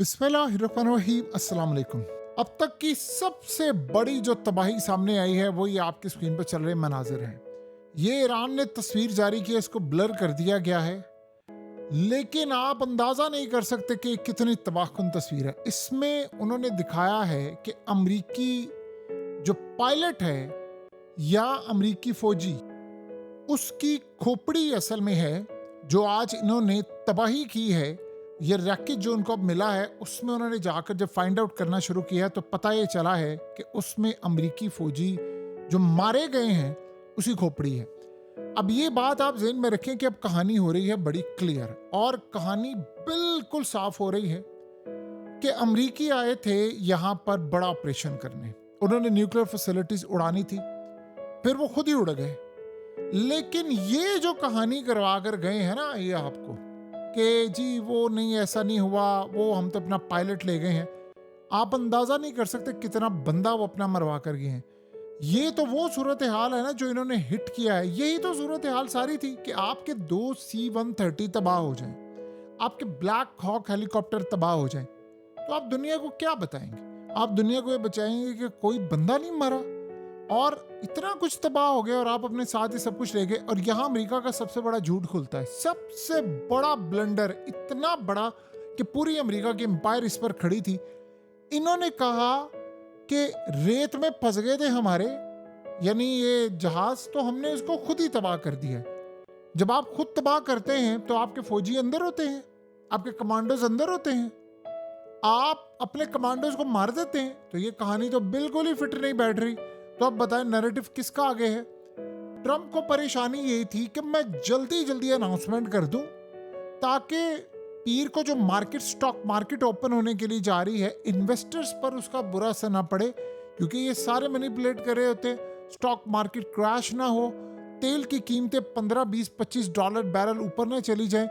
बिस्मिल्लाहिर्रहमानिर्रहीम, अस्सलाम वालेकुम। अब तक की सबसे बड़ी जो तबाही सामने आई है वो ये आपकी स्क्रीन पर चल रहे मनाजिर हैं। ये ईरान ने तस्वीर जारी की है, इसको ब्लर कर दिया गया है, लेकिन आप अंदाजा नहीं कर सकते कि कितनी तबाहकुन तस्वीर है। इसमें उन्होंने दिखाया है कि अमरीकी जो पायलट है या अमरीकी फौजी, उसकी खोपड़ी असल में है जो आज इन्होंने तबाही की है। ये रैकेट जो उनको अब मिला है उसमें उन्होंने जाकर जब फाइंड आउट करना शुरू किया तो पता ये चला है कि उसमें अमरीकी फौजी जो मारे गए हैं उसी खोपड़ी है। अब ये बात आप ज़हन में रखें कि अब कहानी हो रही है बड़ी क्लियर, और कहानी बिल्कुल साफ हो रही है कि अमरीकी आए थे यहाँ पर बड़ा ऑपरेशन करने। उन्होंने न्यूक्लियर फैसिलिटीज उड़ानी थी, फिर वो खुद ही उड़ गए। लेकिन ये जो कहानी करवा कर गए हैं ना ये आपको कि जी वो नहीं, ऐसा नहीं हुआ, वो हम तो अपना पायलट ले गए हैं, आप अंदाजा नहीं कर सकते कितना बंदा वो अपना मरवा कर गए हैं। ये तो वो सूरत हाल है ना जो इन्होंने हिट किया है। यही तो सूरत हाल सारी थी कि आपके 2C-130 तबाह हो जाएं, आपके ब्लैक हॉक हेलीकॉप्टर तबाह हो जाएं, तो आप दुनिया को क्या बताएंगे? आप दुनिया को ये बचाएंगे कि कोई बंदा नहीं मरा और इतना कुछ तबाह हो गया और आप अपने साथ ही सब कुछ ले गए। और यहाँ अमेरिका का सबसे बड़ा झूठ खुलता है, सबसे बड़ा ब्लंडर, इतना बड़ा कि पूरी अमेरिका की एम्पायर इस पर खड़ी थी। इन्होंने कहा कि रेत में फंस गए थे हमारे, यानी ये जहाज, तो हमने इसको खुद ही तबाह कर दिया। जब आप खुद तबाह करते हैं तो आपके फौजी अंदर होते हैं, आपके कमांडोज अंदर होते हैं, आप अपने कमांडोज को मार देते हैं, तो ये कहानी तो बिल्कुल ही फिट नहीं बैठ रही। तो अब बताएं नैरेटिव किसका आगे है? ट्रंप को परेशानी यही थी कि मैं जल्दी जल्दी अनाउंसमेंट कर दूं ताकि पीर को जो मार्केट, स्टॉक मार्केट ओपन होने के लिए जा रही है, इन्वेस्टर्स पर उसका बुरा असर ना पड़े, क्योंकि ये सारे मैनिपुलेट कर रहे होते, स्टॉक मार्केट क्रैश ना हो, तेल की कीमतें 15, 20, 25 डॉलर बैरल ऊपर ना चली जाए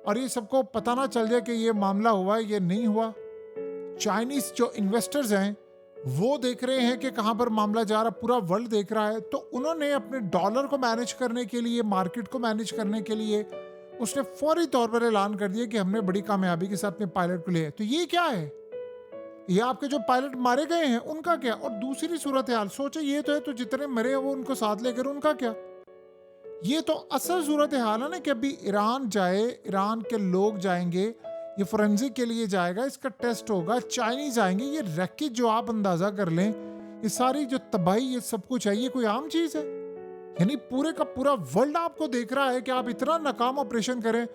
और ये सबको पता ना चल जाए कि ये मामला हुआ है, ये नहीं हुआ। चाइनीज जो इन्वेस्टर्स हैं वो देख रहे हैं कि कहां पर मामला जा रहा, पूरा वर्ल्ड देख रहा है। तो उन्होंने अपने डॉलर को मैनेज करने के लिए, मार्केट को मैनेज करने के लिए उसने फौरी तौर पर ऐलान कर दिया कि हमने बड़ी कामयाबी के साथ अपने पायलट को लिया। तो ये क्या है? ये आपके जो पायलट मारे गए हैं उनका क्या? और दूसरी सूरत हाल सोचे, ये तो है तो जितने मरे हैं वो उनको साथ लेकर उनका क्या? ये तो असल सूरत हाल है ना कि अभी ईरान जाए, ईरान के लोग जाएंगे, ये फोरेंसिक के लिए जाएगा, इसका टेस्ट होगा, चाइनीज आएंगे, ये रैकेट जो आप अंदाजा कर लें, ये सारी जो तबाही, ये सब कुछ है, ये कोई आम चीज है? यानी पूरे का पूरा वर्ल्ड आपको देख रहा है कि आप इतना नाकाम ऑपरेशन करें।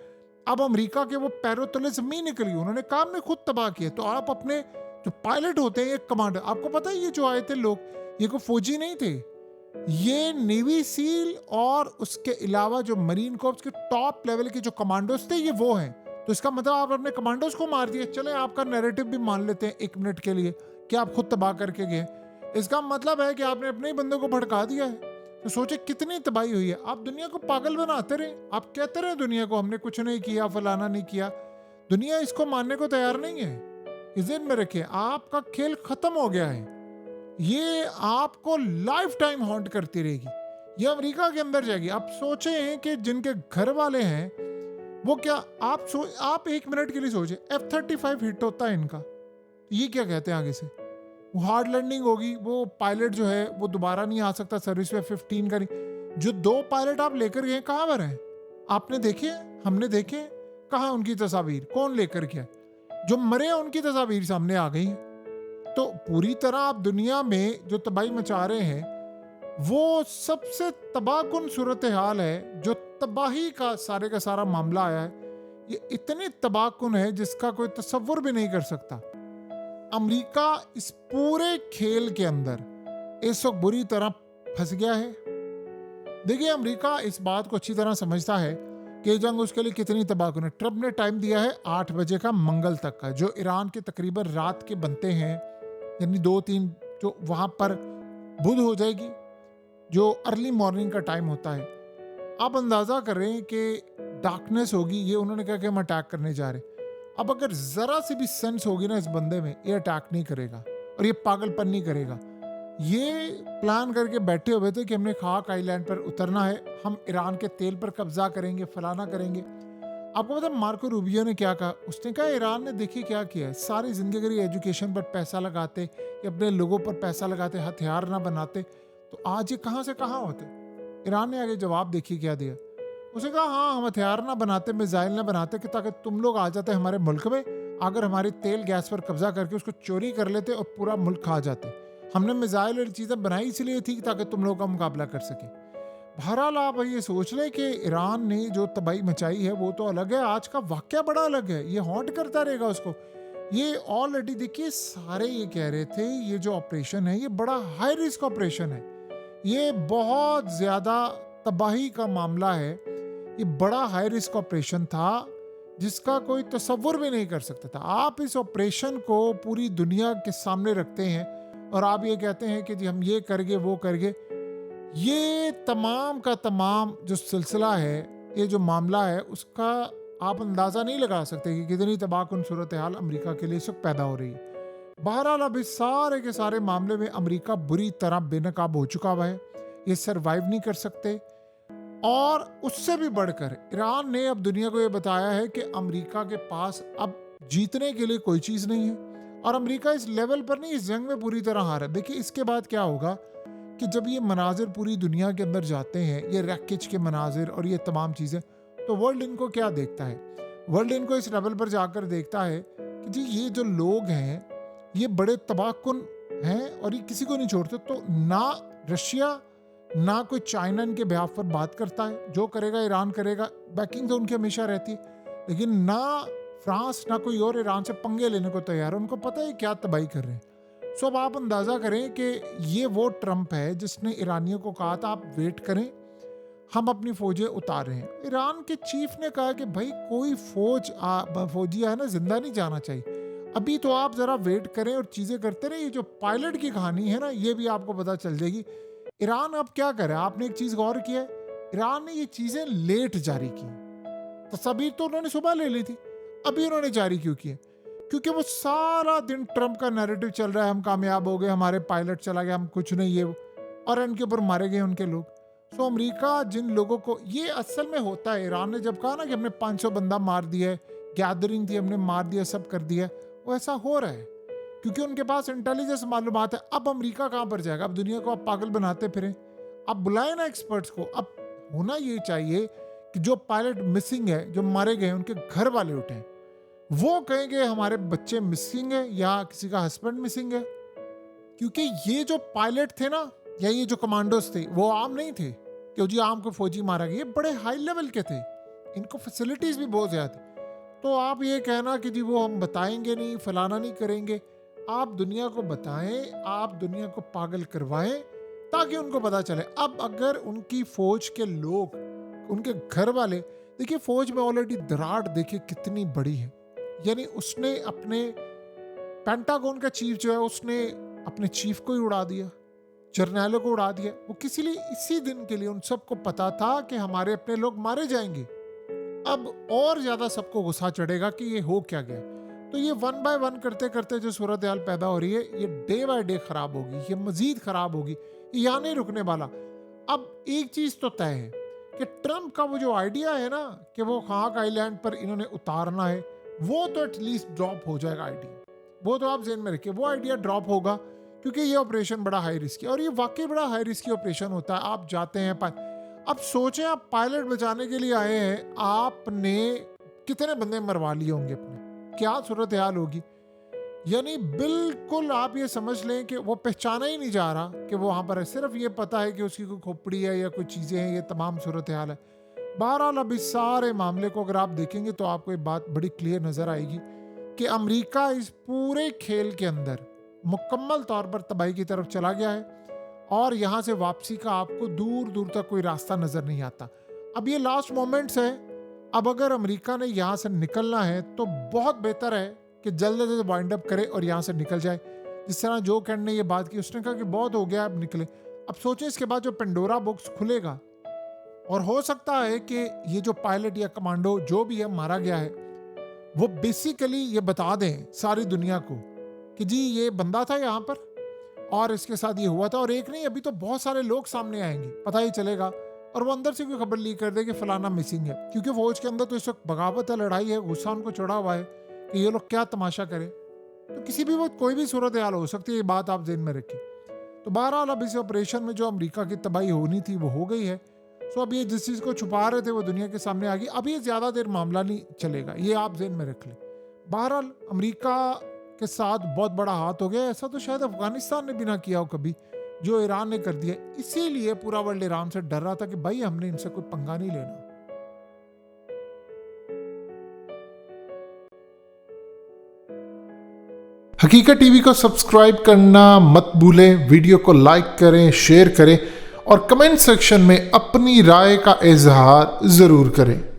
अब अमेरिका के वो पैरों तले जमीन निकली, उन्होंने काम में खुद तबाह किया, तो आप अपने जो पायलट होते हैं, एक कमांडर, आपको पता है ये जो आए थे लोग, ये कोई फौजी नहीं थे, ये नेवी सील और उसके अलावा जो मरीन कोर्प्स के टॉप लेवल के जो कमांडोज थे, ये वो हैं। तो इसका मतलब आप अपने कमांडोज को मार दिए। चले आपका नैरेटिव भी मान लेते हैं 1 मिनट के लिए कि आप खुद तबाह करके गए, इसका मतलब है कि आपने अपने ही बंदों को भड़का दिया है। तो सोचे कितनी तबाही हुई है। आप दुनिया को पागल बनाते रहे, आप कहते रहे दुनिया को हमने कुछ नहीं किया, फलाना नहीं किया, दुनिया इसको मानने को तैयार नहीं है। इस दिन में रखिए, आपका खेल खत्म हो गया है, ये आपको लाइफ टाइम हॉन्ट करती रहेगी, ये अमेरिका के अंदर जाएगी। आप सोचे हैं कि जिनके घर वाले हैं वो क्या, आप 1 मिनट के लिए सोचे, F-35 हिट होता है इनका, तो ये क्या कहते हैं आगे से? वो हार्ड लैंडिंग होगी, वो पायलट जो है वो दोबारा नहीं आ सकता सर्विस में, 15 का नहीं। जो 2 पायलट आप लेकर गए कहाँ पर हैं? आपने देखे? हमने देखे? कहाँ उनकी तस्वीर? कौन लेकर गया? जो मरे हैं उनकी तस्वीर सामने आ गई। तो पूरी तरह आप दुनिया में जो तबाही मचा रहे हैं वो सबसे तबाहकुन सूरत हाल है। जो तबाही का सारा मामला आया है, ये इतनी तबाहकुन है जिसका कोई तसव्वुर भी नहीं कर सकता। अमेरिका इस पूरे खेल के अंदर इस वक्त बुरी तरह फंस गया है। देखिए, अमेरिका इस बात को अच्छी तरह समझता है कि जंग उसके लिए कितनी तबाहकुन है। ट्रंप ने टाइम दिया है 8 बजे का मंगल तक का, जो ईरान के तकरीबन रात के बनते हैं, यानी 2-3 जो वहां पर बुध हो जाएगी, जो अर्ली मॉर्निंग का टाइम होता है। आप अंदाजा करें कि डार्कनेस होगी, ये उन्होंने कहा कि हम अटैक करने जा रहे हैं। अब अगर जरा सी भी सेंस होगी ना इस बंदे में, ये अटैक नहीं करेगा और ये पागलपन नहीं करेगा। ये प्लान करके बैठे हुए थे कि हमने खाक आइलैंड पर उतरना है, हम ईरान के तेल पर कब्जा करेंगे, फलाना करेंगे। आपको पता है मार्को रूबियो ने क्या कहा? उसने कहा ईरान ने देखिए क्या किया है, सारी जिंदगी एजुकेशन पर पैसा लगाते, ये अपने लोगों पर पैसा लगाते, हथियार ना बनाते, तो आज ये कहाँ से कहाँ होते। ईरान ने आगे जवाब देखिए क्या दिया। उसने कहा हाँ, हम हथियार ना बनाते, मिसाइल ना बनाते कि ताकि तुम लोग आ जाते हमारे मुल्क में, अगर हमारे तेल गैस पर कब्जा करके उसको चोरी कर लेते और पूरा मुल्क खा जाते। हमने मिसाइल और चीज़ें बनाई इसलिए थी ताकि तुम लोग का मुकाबला कर सके। बहरहाल आप ये सोच लें कि ईरान ने जो तबाही मचाई है वो तो अलग है, आज का वाकया बड़ा अलग है, ये हॉन्ट करता रहेगा उसको। ये ऑलरेडी देखिए सारे ये कह रहे थे ये जो ऑपरेशन है ये बड़ा हाई रिस्क ऑपरेशन है, ये बहुत ज़्यादा तबाही का मामला है, ये बड़ा हाई रिस्क ऑपरेशन था जिसका कोई तसव्वुर भी नहीं कर सकता था। आप इस ऑपरेशन को पूरी दुनिया के सामने रखते हैं और आप ये कहते हैं कि जी हम ये करगे वो करगे। ये तमाम का तमाम जो सिलसिला है, ये जो मामला है, उसका आप अंदाज़ा नहीं लगा सकते कि कितनी तबाहकुन सूरत हाल अमरीका के लिए इस वक्त पैदा हो रही है। बहरहाल अब इस सारे के सारे मामले में अमरीका बुरी तरह बेनकाब हो चुका हुआ है, ये सरवाइव नहीं कर सकते। और उससे भी बढ़कर ईरान ने अब दुनिया को ये बताया है कि अमरीका के पास अब जीतने के लिए कोई चीज़ नहीं है और अमरीका इस लेवल पर नहीं, इस जंग में पूरी तरह हारा। देखिए इसके बाद क्या होगा कि जब ये मनाजिर पूरी दुनिया के अंदर जाते हैं, ये रैकेज के मनाजिर और ये तमाम चीज़ें, तो वर्ल्ड इनको क्या देखता है? वर्ल्ड इनको इस लेवल पर जाकर देखता है कि जी ये जो लोग हैं ये बड़े तबाहकुन हैं और ये किसी को नहीं छोड़ते। तो ना रशिया ना कोई चाइना इनके बिहाफ पर बात करता है, जो करेगा ईरान करेगा, बैकिंग तो उनकी हमेशा रहती है, लेकिन ना फ्रांस ना कोई और ईरान से पंगे लेने को तैयार है, उनको पता है क्या तबाही कर रहे हैं। सो अब आप अंदाज़ा करें कि ये वो ट्रंप है जिसने ईरानियों को कहा था आप वेट करें, हम अपनी फौजें उतार रहे हैं। ईरान के चीफ ने कहा कि भाई कोई फौजिया है ना जिंदा नहीं जाना चाहिए, अभी तो आप ज़रा वेट करें और चीज़ें करते रहे। ये जो पायलट की कहानी है ना, ये भी आपको पता चल जाएगी। ईरान अब क्या करे, आपने एक चीज़ गौर किया है, ईरान ने ये चीज़ें लेट जारी की, तस्वीर तो उन्होंने सुबह ले ली थी, अभी उन्होंने जारी क्यों की है? क्योंकि वो सारा दिन ट्रंप का नैरेटिव चल रहा है, हम कामयाब हो गए, हमारे पायलट चला गया, हम कुछ नहीं, ये और इनके ऊपर मारे गए उनके लोग। सो अमेरिका जिन लोगों को, ये असल में होता है, ईरान ने जब कहा ना कि हमने 500 बंदा मार दिया है, गैदरिंग थी हमने मार दिया, सब कर दिया, वो ऐसा हो रहा है क्योंकि उनके पास इंटेलिजेंस मालूमात है। अब अमेरिका कहाँ पर जाएगा? अब दुनिया को आप पागल बनाते फिरें, अब बुलाए ना एक्सपर्ट्स को। अब होना ये चाहिए कि जो पायलट मिसिंग है, जो मारे गए, उनके घर वाले उठें, वो कहेंगे हमारे बच्चे मिसिंग है या किसी का हस्बैंड मिसिंग है। क्योंकि ये जो पायलट थे ना, या ये जो कमांडोज थे, वो आम नहीं थे कि जी आम को फौजी मारा गया, ये बड़े हाई लेवल के थे, इनको फैसिलिटीज भी बहुत ज्यादा थी। तो आप ये कहना कि जी वो हम बताएंगे नहीं, फलाना नहीं करेंगे, आप दुनिया को बताएं, आप दुनिया को पागल करवाएं ताकि उनको पता चले। अब अगर उनकी फौज के लोग, उनके घर वाले, देखिए फौज में ऑलरेडी दरार देखिए कितनी बड़ी है, यानी उसने अपने पेंटागन का चीफ जो है उसने अपने चीफ को ही उड़ा दिया, जर्नैलों को उड़ा दिया। वो किसी लिए, इसी दिन के लिए उन सबको पता था कि हमारे अपने लोग मारे जाएंगे। अब और ज्यादा सबको गुस्सा चढ़ेगा कि ये हो क्या गया। तो ये वन बाय वन करते करते जो सूरत हाल पैदा हो रही है, ये डे बाय डे खराब होगी, ये मजीद खराब होगी, ये यहाँ नहीं रुकने वाला। अब एक चीज तो तय है कि ट्रंप का वो जो आइडिया है ना कि वो खाक आइलैंड पर इन्होंने उतारना है, वो तो एटलीस्ट ड्रॉप हो जाएगा आइडिया, वो तो आप जेहन में रखिए, वो आइडिया ड्रॉप होगा क्योंकि ये ऑपरेशन बड़ा हाई रिस्की, और ये वाकई बड़ा हाई रिस्की ऑपरेशन होता है। आप जाते हैं अब सोचें आप पायलट बचाने के लिए आए हैं, आपने कितने बंदे मरवा लिए होंगे अपने, क्या सूरत हाल होगी। यानी बिल्कुल आप ये समझ लें कि वो पहचाना ही नहीं जा रहा कि वो वहाँ पर है, सिर्फ ये पता है कि उसकी कोई खोपड़ी है या कोई चीज़ें हैं, ये तमाम सूरत हाल है। बहरहाल अब इस सारे मामले को अगर आप देखेंगे तो आपको एक बात बड़ी क्लियर नज़र आएगी कि अमेरिका इस पूरे खेल के अंदर मुकम्मल तौर पर तबाही की तरफ चला गया है और यहाँ से वापसी का आपको दूर दूर तक कोई रास्ता नज़र नहीं आता। अब ये लास्ट मोमेंट्स है, अब अगर अमेरिका ने यहाँ से निकलना है तो बहुत बेहतर है कि जल्द से जल्द वाइंड अप करे और यहाँ से निकल जाए। जिस तरह जो कैंड ने ये बात की, उसने कहा कि बहुत हो गया, अब निकले। अब सोचें इसके बाद जो पेंडोरा बॉक्स खुलेगा, और हो सकता है कि ये जो पायलट या कमांडो जो भी है मारा गया है, वो बेसिकली ये बता दें सारी दुनिया को कि जी ये बंदा था यहाँ पर और इसके साथ ये हुआ था, और एक नहीं अभी तो बहुत सारे लोग सामने आएंगे, पता ही चलेगा। और वो अंदर से कोई खबर लीक कर दे कि फलाना मिसिंग है, क्योंकि फौज के अंदर तो इस वक्त बगावत है, लड़ाई है, गुस्सा उनको चढ़ा हुआ है कि ये लोग क्या तमाशा करें। तो किसी भी वक्त कोई भी सूरत हाल हो सकती है, ये बात आप ज़हन में रखिए। तो बहरहाल अब इस ऑपरेशन में जो अमेरिका की तबाही होनी थी वो हो गई है। सो अब ये जिस चीज़ को छुपा रहे थे वो दुनिया के सामने आ गई। अब ये ज़्यादा देर मामला नहीं चलेगा, ये आप ज़हन में रख लें। बहरहाल अमेरिका के साथ बहुत बड़ा हाथ हो गया। ऐसा तो शायद अफगानिस्तान ने भी ना किया हो कभी, जो ईरान ने कर दिया। इसीलिए पूरा वर्ल्ड ईरान से डर रहा था कि भाई हमने इनसे कोई पंगा नहीं लेना। हकीकत टीवी को सब्सक्राइब करना मत भूलें, वीडियो को लाइक करें, शेयर करें और कमेंट सेक्शन में अपनी राय का इजहार ज़रूर करें।